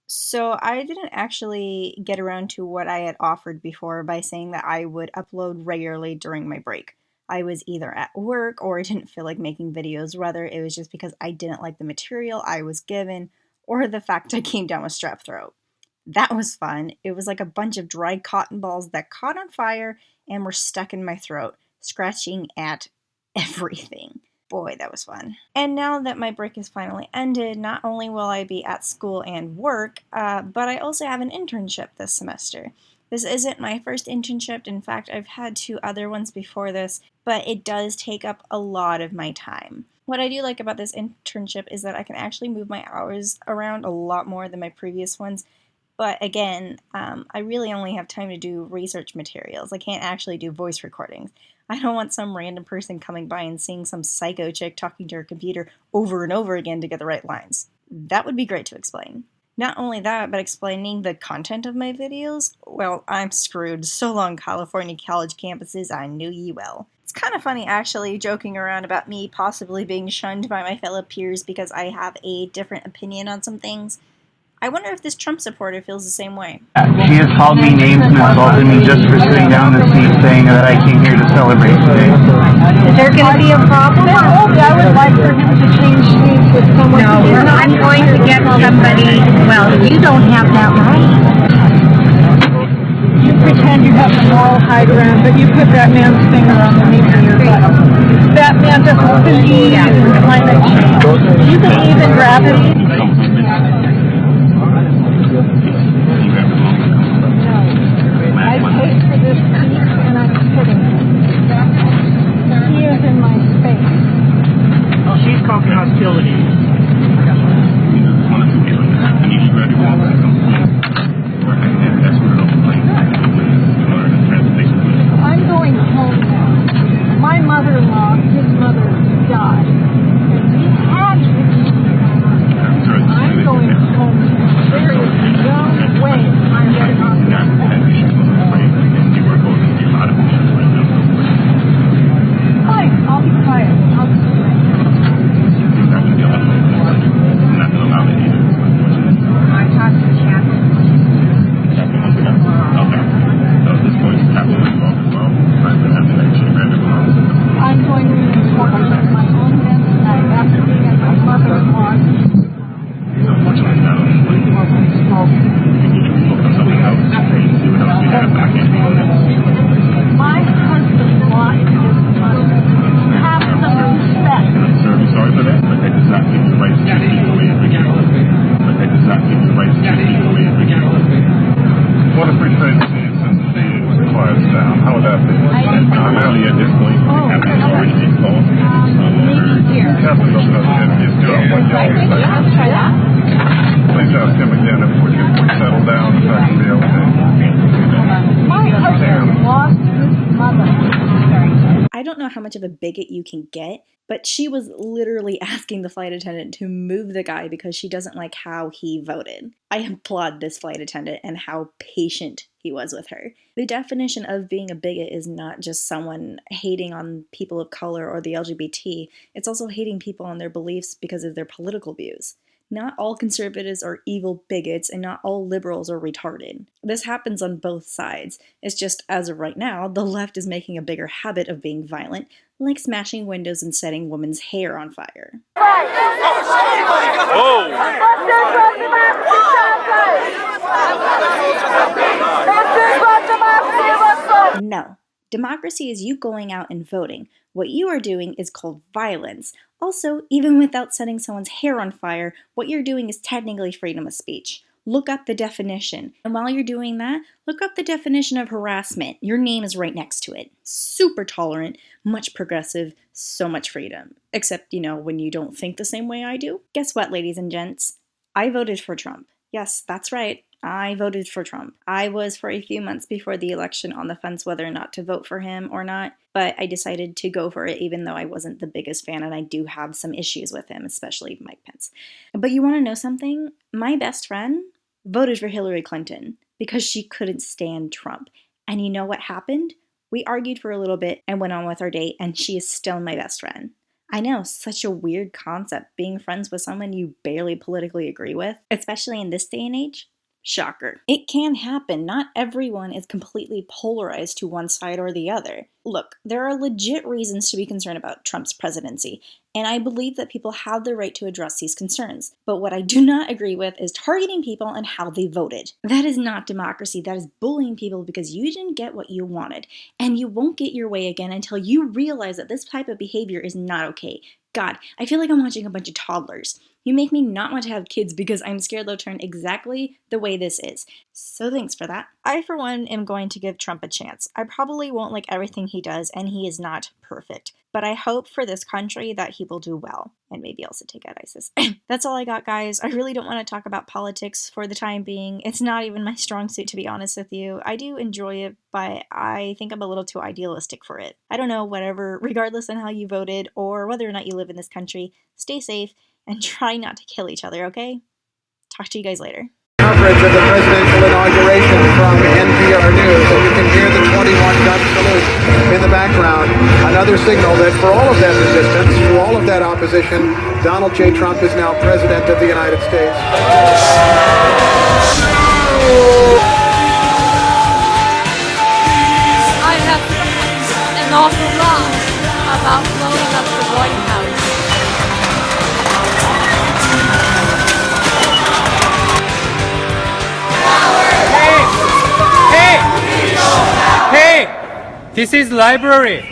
So I didn't actually get around to what I had offered before by saying that I would upload regularly during my break. I was either at work or I didn't feel like making videos, whether it was just because I didn't like the material I was given or the fact I came down with strep throat. That was fun. It was like a bunch of dry cotton balls that caught on fire and were stuck in my throat, scratching at everything. Boy, that was fun. And now that my break is finally ended, not only will I be at school and work, but I also have an internship this semester. This isn't my first internship. In fact, I've had two other ones before this, but it does take up a lot of my time. What I do like about this internship is that I can actually move my hours around a lot more than my previous ones. But again, I really only have time to do research materials. I can't actually do voice recordings. I don't want some random person coming by and seeing some psycho chick talking to her computer over and over again to get the right lines. That would be great to explain. Not only that, but explaining the content of my videos, well, I'm screwed. So long, California college campuses, I knew ye well. It's kind of funny, actually, joking around about me possibly being shunned by my fellow peers because I have a different opinion on some things. I wonder if this Trump supporter feels the same way. She has called me names and insulted me just for sitting down the seat saying that I came here to celebrate today. Is there going to be a problem? I would like for him to change seats with someone. No, I'm going to get somebody. Well, you don't have that right. You pretend you have the moral high ground, but you put that man's finger on the nape of your butt. That man doesn't believe in climate change. You believe in gravity? I paid for this seat and I'm sitting. He is in my space. Oh, she's causing hostility. I'm going home now. My mother-in-law, his mother, died. And he had to be here. I'm going home now. There is no way I'm getting on Fine, I'll be quiet. I'll just be quiet. I talked to Chapman. I'm going to be trouble with my own men tonight after being at my mother-in-law's. My husband lost his mother. Have some respect. Sorry for that, but that does not give you the right to speak the way it begins. But that does not give you the right to speak the way it begins. What a pretty face to see it since the day quiets down. How would that be? I'm early at this point. Captain's already been called. Captain doesn't know his job. What y'all expect? Try that. Please ask him again if we can settle down if I can be okay. My husband lost his mother. I don't know how much of a bigot you can get, but she was literally asking the flight attendant to move the guy because she doesn't like how he voted. I applaud this flight attendant and how patient he was with her. The definition of being a bigot is not just someone hating on people of color or the LGBT, it's also hating people on their beliefs because of their political views. Not all conservatives are evil bigots, and not all liberals are retarded. This happens on both sides. It's just, as of right now, the left is making a bigger habit of being violent, like smashing windows and setting women's hair on fire. No. Democracy is you going out and voting. What you are doing is called violence. Also, even without setting someone's hair on fire, what you're doing is technically freedom of speech. Look up the definition. And while you're doing that, look up the definition of harassment. Your name is right next to it. Super tolerant, much progressive, so much freedom. Except, when you don't think the same way I do. Guess what, ladies and gents? I voted for Trump. Yes, that's right. I voted for Trump. I was for a few months before the election on the fence whether or not to vote for him or not, but I decided to go for it even though I wasn't the biggest fan and I do have some issues with him, especially Mike Pence. But you want to know something? My best friend voted for Hillary Clinton because she couldn't stand Trump. And you know what happened? We argued for a little bit and went on with our date, and she is still my best friend. I know, such a weird concept, being friends with someone you barely politically agree with, especially in this day and age. Shocker. It can happen. Not everyone is completely polarized to one side or the other. Look, there are legit reasons to be concerned about Trump's presidency, and I believe that people have the right to address these concerns. But what I do not agree with is targeting people and how they voted. That is not democracy. That is bullying people because you didn't get what you wanted, and you won't get your way again until you realize that this type of behavior is not okay. God, I feel like I'm watching a bunch of toddlers. You make me not want to have kids because I'm scared they'll turn exactly the way this is. So thanks for that. I, for one, am going to give Trump a chance. I probably won't like everything he does, and he is not perfect. But I hope for this country that he will do well. And maybe also take out ISIS. That's all I got, guys. I really don't want to talk about politics for the time being. It's not even my strong suit, to be honest with you. I do enjoy it, but I think I'm a little too idealistic for it. I don't know, whatever. Regardless on how you voted or whether or not you live in this country, stay safe and try not to kill each other, okay? Talk to you guys later. Coverage of the presidential inauguration from NPR News, and you can hear the 21-gun salute in the background. Another signal that for all of that resistance, for all of that opposition, Donald J. Trump is now president of the United States. I have an awful lot about blowing up the White House. Hey! This is library.